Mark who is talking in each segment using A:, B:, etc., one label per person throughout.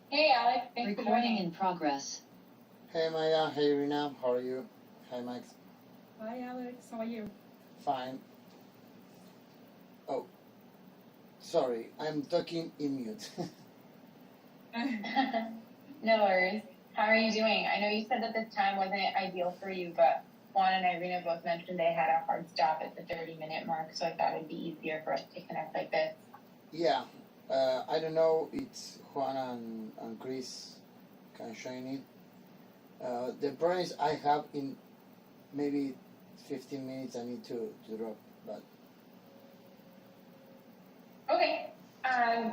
A: Hey, Alex. Thanks for
B: Recording
A: joining.
B: in progress.
C: Hey Maya, hey Rina, how are you? Hi Max.
D: Hi Alex, how are you?
C: Fine. Oh, sorry, I'm talking in mute.
A: No worries. How are you doing? I know you said that this time wasn't ideal for you, but Juan and Irina both mentioned they had a hard stop at the 30-minute mark, so I thought it'd be easier for us to connect like this.
C: Yeah, I don't know, it's Juan and Chris can join it. The problem is I have in maybe 15 minutes I need to drop, but
A: Okay.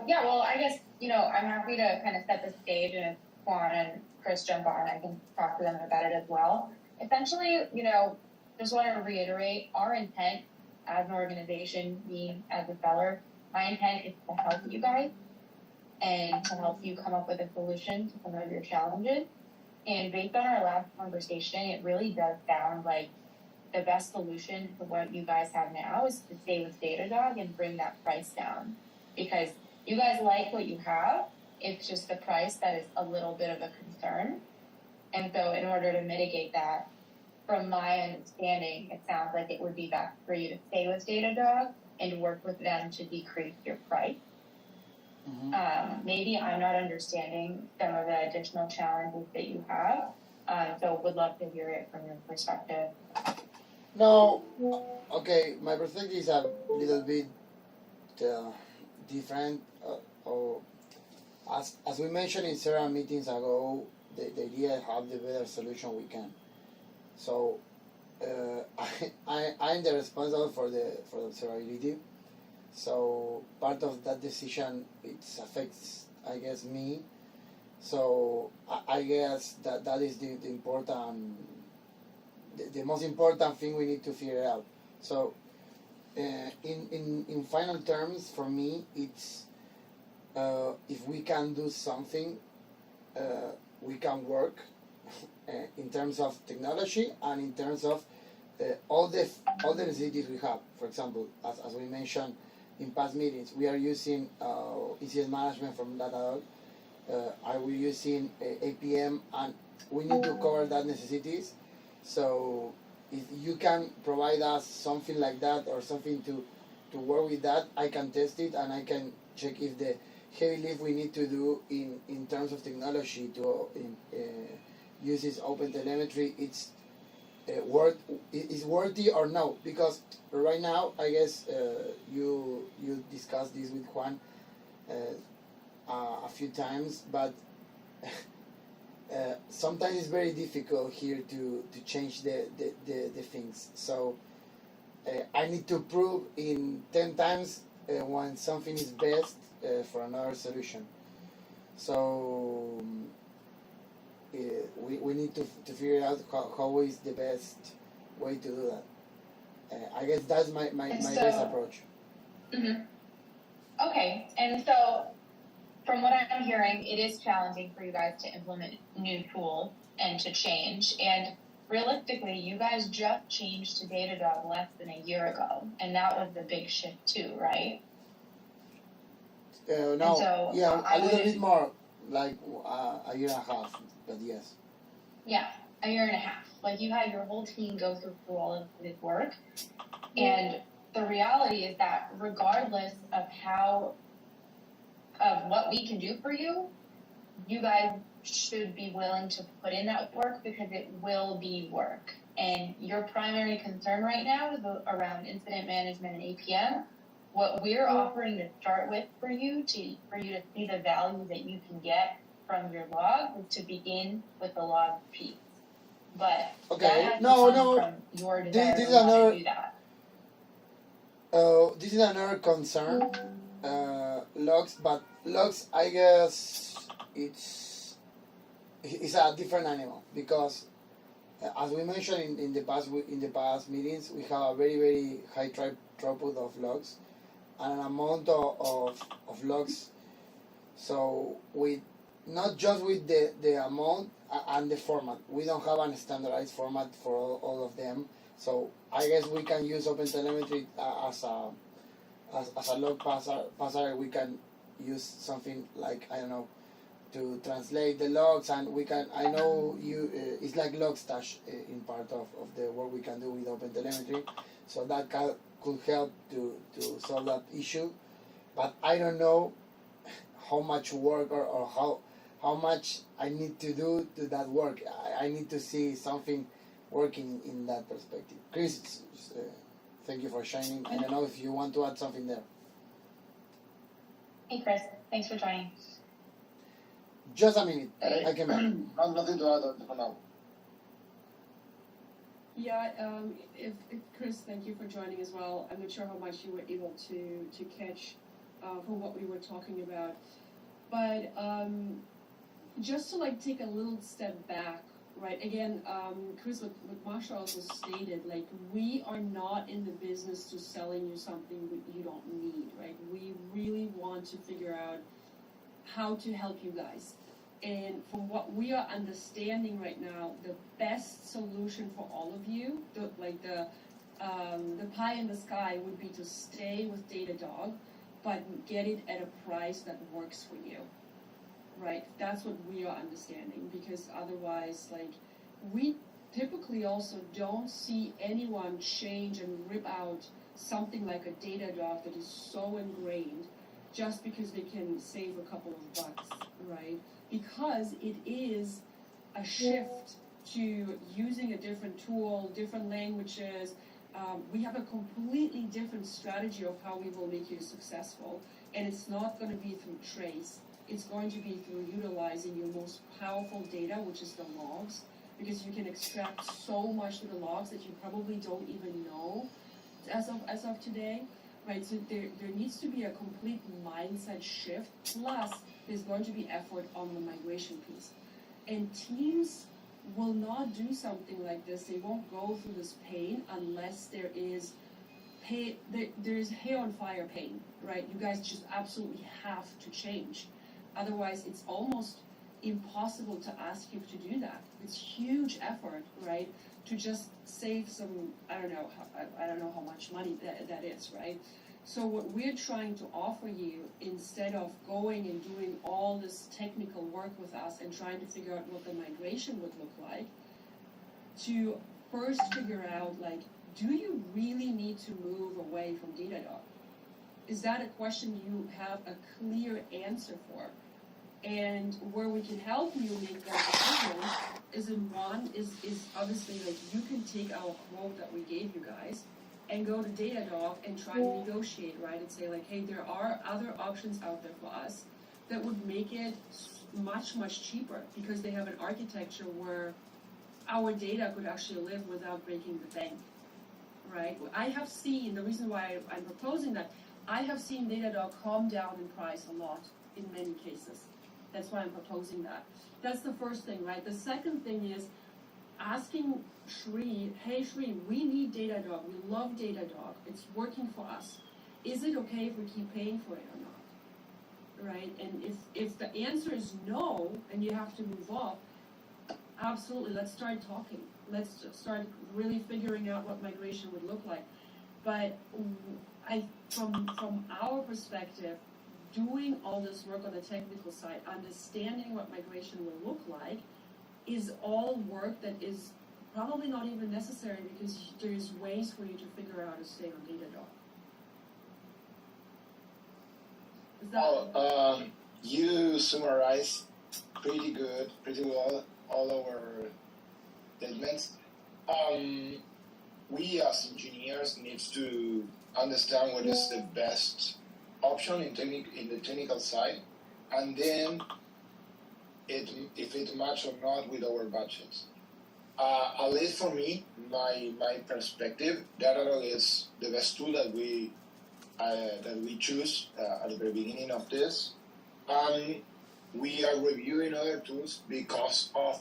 A: Yeah, well, I guess, I'm happy to kind of set the stage, and if Juan and Chris jump on, I can talk to them about it as well. Essentially, just want to reiterate our intent as an organization, me as a seller, my intent is to help you guys and to help you come up with a solution to some of your challenges. And based on our last conversation, it really does sound like the best solution for what you guys have now is to stay with Datadog and bring that price down, because you guys like what you have. It's just the price that is a little bit of a concern. And so in order to mitigate that, from my understanding, it sounds like it would be best for you to stay with Datadog and work with them to decrease your price. Maybe I'm not understanding some of the additional challenges that you have. So would love to hear it from your perspective.
C: no, okay, my perspective is a little bit different. As we mentioned in several meetings ago, the idea is have the better solution we can. So I'm the responsible for the observability. So part of that decision it affects, I guess, me. So I guess that is the important, the most important thing we need to figure out. So in final terms, for me, it's if we can do something, we can work in terms of technology and in terms of all the necessities we have. For example, as we mentioned in past meetings, we are using ECS management from Datadog. Are we using APM, and we need to cover that necessities. So if you can provide us something like that or something to work with that, I can test it and I can check if the heavy lift we need to do in terms of technology to use this open telemetry, it's is worthy or no. Because right now, I guess you discussed this with Juan a few times, but sometimes it's very difficult here to change the things. So I need to prove in 10 times when something is best for another solution. So we need to figure out how is the best way to do that. I guess that's my best approach.
A: Mm-hmm. Okay, and so from what I'm hearing, it is challenging for you guys to implement new tools and to change. And realistically, you guys just changed to Datadog less than a year ago, and that was the big shift too, right?
C: No, so, yeah, a little bit more, like a year and a half, but yes.
A: Yeah, a year and a half. Like you had your whole team go through all of this work, and the reality is that regardless of what we can do for you, you guys should be willing to put in that work, because it will be work. And your primary concern right now is around incident management and APM. What we're offering to start with for you to see the value that you can get from your log is to begin with the log piece. But
C: okay,
A: that has
C: no,
A: to come from your desire
C: this is
A: to do that.
C: This is another concern. Logs, but logs, I guess it's a different animal, because as we mentioned in the past meetings, we have a very, very high throughput of logs and an amount of logs. So with not just with the amount and the format, we don't have a standardized format for all of them. So I guess we can use OpenTelemetry as a log passer. We can use something like, I don't know, to translate the logs, and we can. I know you. It's like Logstash in part of the work we can do with OpenTelemetry, so that could help to solve that issue. But I don't know how much work or how much I need to do to that work. I need to see something working in that perspective. Chris, thank you for shining. I don't know if you want to add something there.
A: Hey, Chris. Thanks for joining.
C: Just a minute. I can back.
B: Nothing to add for now.
D: Yeah, if Chris, thank you for joining as well. I'm not sure how much you were able to catch from what we were talking about, but just to like take a little step back, right? Again, Chris, what Marsha also stated, like we are not in the business to selling you something you don't need, right? We really want to figure out how to help you guys. And from what we are understanding right now, the best solution for all of you, the pie in the sky would be to stay with Datadog, but get it at a price that works for you, right? That's what we are understanding, because otherwise, like, we typically also don't see anyone change and rip out something like a Datadog that is so ingrained just because they can save a couple of bucks, right? Because it is a shift to using a different tool, different languages. We have a completely different strategy of how we will make you successful. And it's not going to be through trace. It's going to be through utilizing your most powerful data, which is the logs, because you can extract so much from the logs that you probably don't even know as of today. Right, so there needs to be a complete mindset shift, plus there's going to be effort on the migration piece. And teams will not do something like this. They won't go through this pain unless there is hair on fire pain, right? You guys just absolutely have to change. Otherwise, it's almost impossible to ask you to do that. It's huge effort, right? To just save some, I don't know how much money that is, right? So what we're trying to offer you, instead of going and doing all this technical work with us and trying to figure out what the migration would look like, to first figure out, like, do you really need to move away from Datadog? Is that a question you have a clear answer for? And where we can help you make that decision is obviously, like, you can take our quote that we gave you guys and go to Datadog and try to negotiate, right? And say, like, hey, there are other options out there for us that would make it much, much cheaper, because they have an architecture where our data could actually live without breaking the bank, right? I have seen, the reason why I'm proposing that, I have seen Datadog calm down in price a lot in many cases. That's why I'm proposing that. That's the first thing, right? The second thing is asking Shri, hey Shri, we need Datadog. We love Datadog. It's working for us. Is it okay if we keep paying for it or not? Right? And if the answer is no, and you have to move off, absolutely, let's start talking. Let's start really figuring out what migration would look like. But from our perspective, doing all this work on the technical side, understanding what migration will look like, is all work that is probably not even necessary, because there's ways for you to figure out how to stay on Datadog.
B: Well, you summarized pretty well all our statements. We as engineers need to understand what is the best option in the technical side, and then if it matches or not with our budgets. At least for me, my perspective, Datadog is the best tool that we choose at the very beginning of this, and we are reviewing other tools because of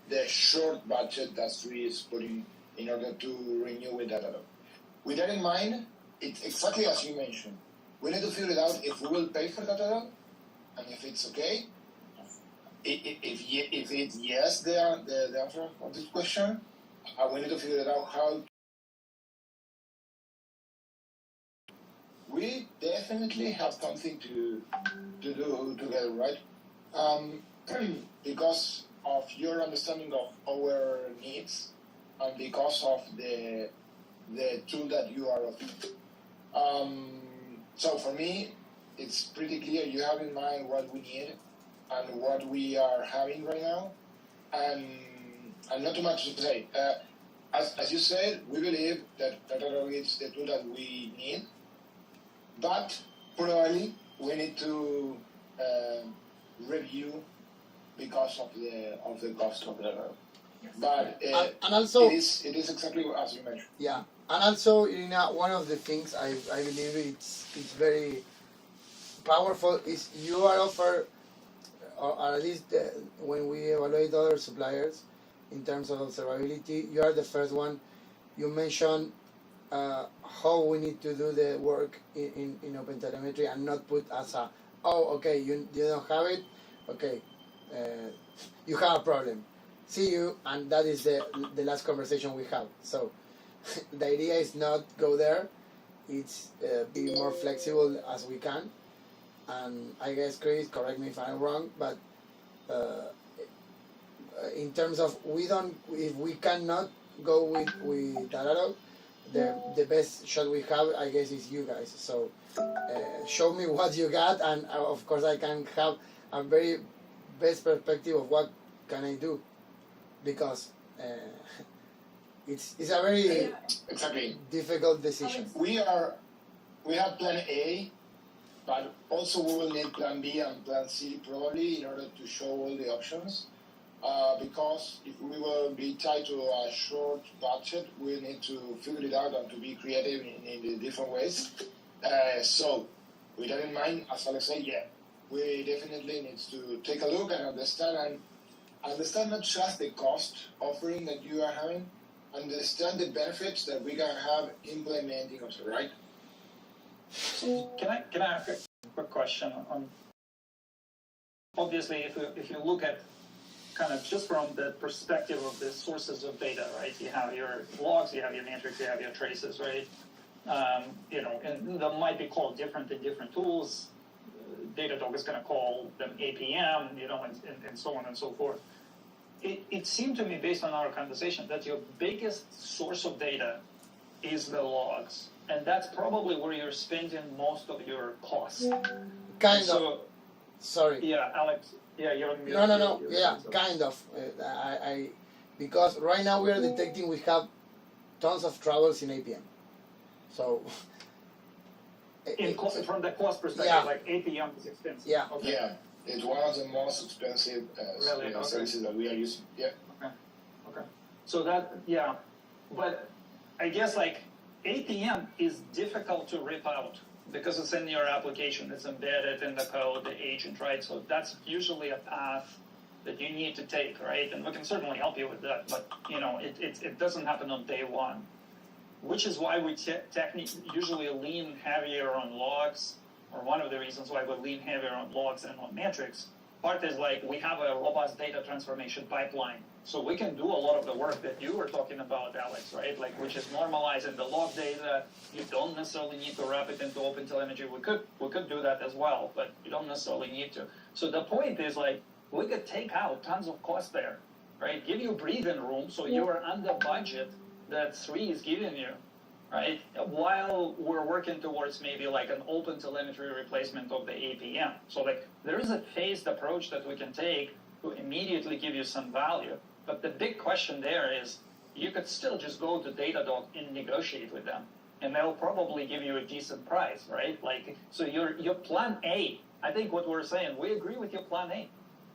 B: the short budget that Sri is putting in order to renew with Datadog. With that in mind, it's exactly as you mentioned. We need to figure out if we will pay for Datadog, and if it's okay. If it's yes, the answer of this question, we need to figure it out how. We definitely have something to do together, right? because of your understanding of our needs and because of the tool that you are offering. So for me, it's pretty clear you have in mind what we need and what we are having right now, and not too much to say. As you said, we believe that Datadog is the tool that we need, but probably we need to review because of the cost of the. But
C: and also
B: it is exactly as you mentioned.
C: yeah, and also Irina, one of the things I believe it's very powerful is you are offered, or at least when we evaluate other suppliers in terms of observability, you are the first one. You mentioned how we need to do the work in OpenTelemetry and not put as a, oh, okay, you don't have it, okay, you have a problem. See you, and that is the last conversation we have. So the idea is not go there, it's be more flexible as we can. And I guess Chris, correct me if I'm wrong, but in terms of if we cannot go with Datadog, the best shot we have, I guess, is you guys. So show me what you got, and of course I can have a very best perspective of what can I do, because it's a very
B: exactly
C: difficult decision.
B: We have plan A, but also we will need plan B and plan C probably in order to show all the options. Because if we will be tied to a short budget, we need to figure it out and to be creative in the different ways. So, with that in mind, as Alex said, yeah, we definitely need to take a look and understand not just the cost offering that you are having, understand the benefits that we can have implementing also, right?
E: Can I ask a quick question on? Obviously, if you look at kind of just from the perspective of the sources of data, right? You have your logs, you have your metrics, you have your traces, right? And they might be called different in different tools. Datadog is going to call them APM, and so on and so forth. It seemed to me, based on our conversation, that your biggest source of data is the logs. And that's probably where you're spending most of your costs.
C: Kind of. Sorry.
E: Yeah, Alex. Yeah, you're.
C: No. Yeah, kind of. I because right now we are detecting we have tons of troubles in APM. So.
E: From the cost perspective,
C: yeah.
E: like APM is expensive.
C: Yeah.
E: Okay.
B: Yeah, it's one of the most expensive
E: really? Okay.
B: services that we are using. Yeah.
E: Okay. So that, yeah, but I guess like APM is difficult to rip out because it's in your application, it's embedded in the code, the agent, right? So that's usually a path that you need to take, right? And we can certainly help you with that, but it doesn't happen on day one, which is why we usually lean heavier on logs, or one of the reasons why we lean heavier on logs and on metrics. Part is like we have a robust data transformation pipeline. So we can do a lot of the work that you were talking about, Alex, right? Like, which is normalizing the log data. You don't necessarily need to wrap it into OpenTelemetry. We could do that as well, but you don't necessarily need to. So the point is like, we could take out tons of cost there, right? Give you breathing room so you're under budget that 3 is giving you, right? While we're working towards maybe like an OpenTelemetry replacement of the APM. So like, there is a phased approach that we can take to immediately give you some value. But the big question there is, you could still just go to Datadog and negotiate with them, and they'll probably give you a decent price, right? Like, so your plan A, I think what we're saying, we agree with your plan A.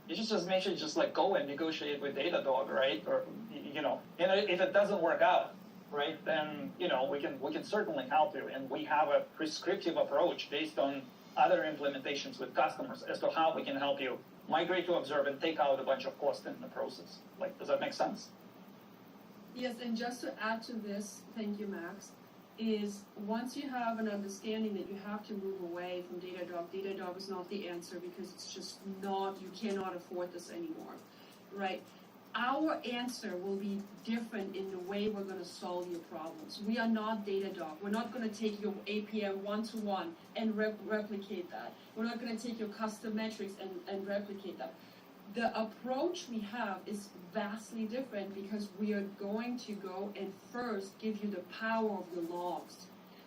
E: You just make sure you just like go and negotiate with Datadog, right? Or, and if it doesn't work out, right, then, we can certainly help you. And we have a prescriptive approach based on other implementations with customers as to how we can help you migrate to Observe and take out a bunch of cost in the process. Like, does that make sense?
D: Yes, and just to add to this, thank you, Max, is once you have an understanding that you have to move away from Datadog is not the answer because it's just not, you cannot afford this anymore, right? Our answer will be different in the way we're going to solve your problems. We are not Datadog. We're not going to take your APM one-to-one and replicate that. We're not going to take your custom metrics and replicate that. The approach we have is vastly different because we are going to go and first give you the power of the logs.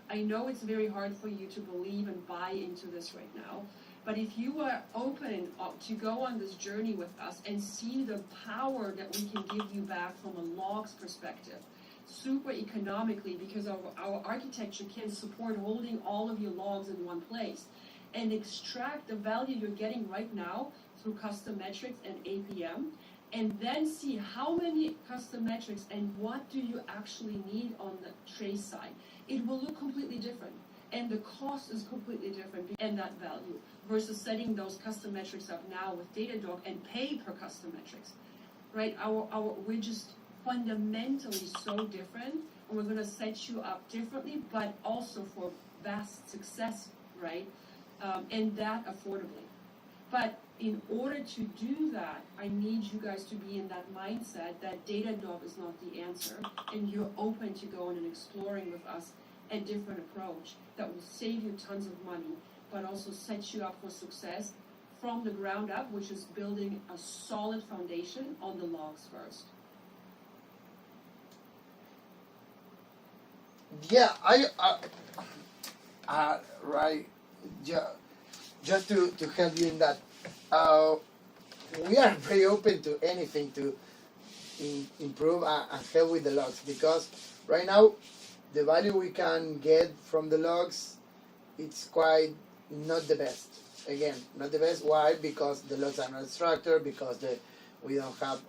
D: I know it's very hard for you to believe and buy into this right now, but if you are open to go on this journey with us and see the power that we can give you back from a logs perspective, super economically, because our architecture can support holding all of your logs in one place and extract the value you're getting right now through custom metrics and APM, and then see how many custom metrics and what do you actually need on the trace side. It will look completely different, and the cost is completely different, and that value, versus setting those custom metrics up now with Datadog and pay per custom metrics, right? We're just fundamentally so different, and we're gonna set you up differently, but also for vast success, right? And that affordably. But in order to do that, I need you guys to be in that mindset that Datadog is not the answer, and you're open to going and exploring with us a different approach that will save you tons of money, but also set you up for success from the ground up, which is building a solid foundation on the logs first.
C: Yeah, right. Yeah, just to help you in that, we are very open to anything to improve and help with the logs, because right now the value we can get from the logs, it's quite not the best. Again, not the best. Why? Because the logs are not structured, because we don't have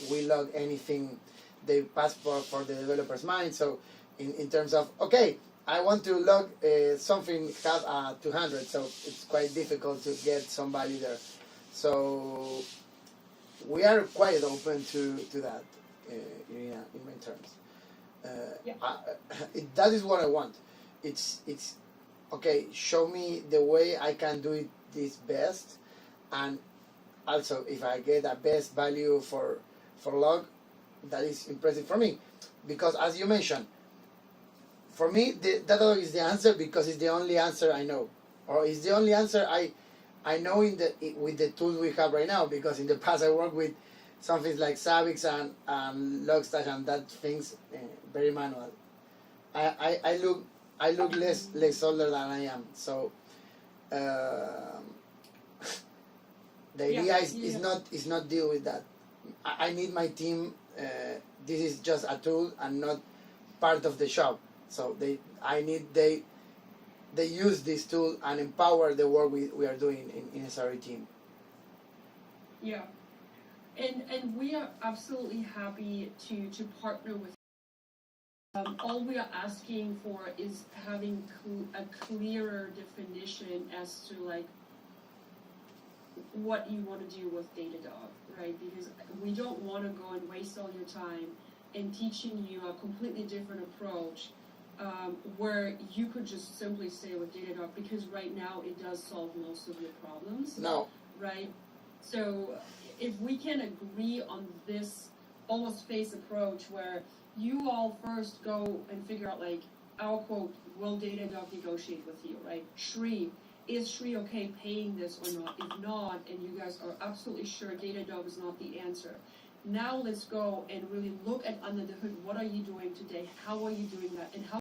C: we log anything they pass for the developer's mind. So in terms of, okay, I want to log something have 200, so it's quite difficult to get some value there. So we are quite open to that, in my terms.
D: Yeah.
C: That is what I want. It's okay. Show me the way I can do it this best, and also if I get a best value for log, that is impressive for me, because as you mentioned, for me Datadog is the answer because it's the only answer I know, or it's the only answer I know with the tools we have right now, because in the past I worked with some things like Savix and Logstash, and that things very manual. I look less older than I am, so the idea is not deal with that. I need my team. This is just a tool and not part of the shop. So they use this tool and empower the work we are doing in SRE team.
D: Yeah, and we are absolutely happy to partner with. All we are asking for is having a clearer definition as to like what you want to do with Datadog, right? Because we don't want to go and waste all your time in teaching you a completely different approach, where you could just simply stay with Datadog, because right now it does solve most of your problems.
C: No.
D: Right? So if we can agree on this almost phase approach where you all first go and figure out, like, our quote, will Datadog negotiate with you, right? Shri, is Shri okay paying this or not? If not, and you guys are absolutely sure Datadog is not the answer, now let's go and really look at under the hood, what are you doing today? How are you doing that? And how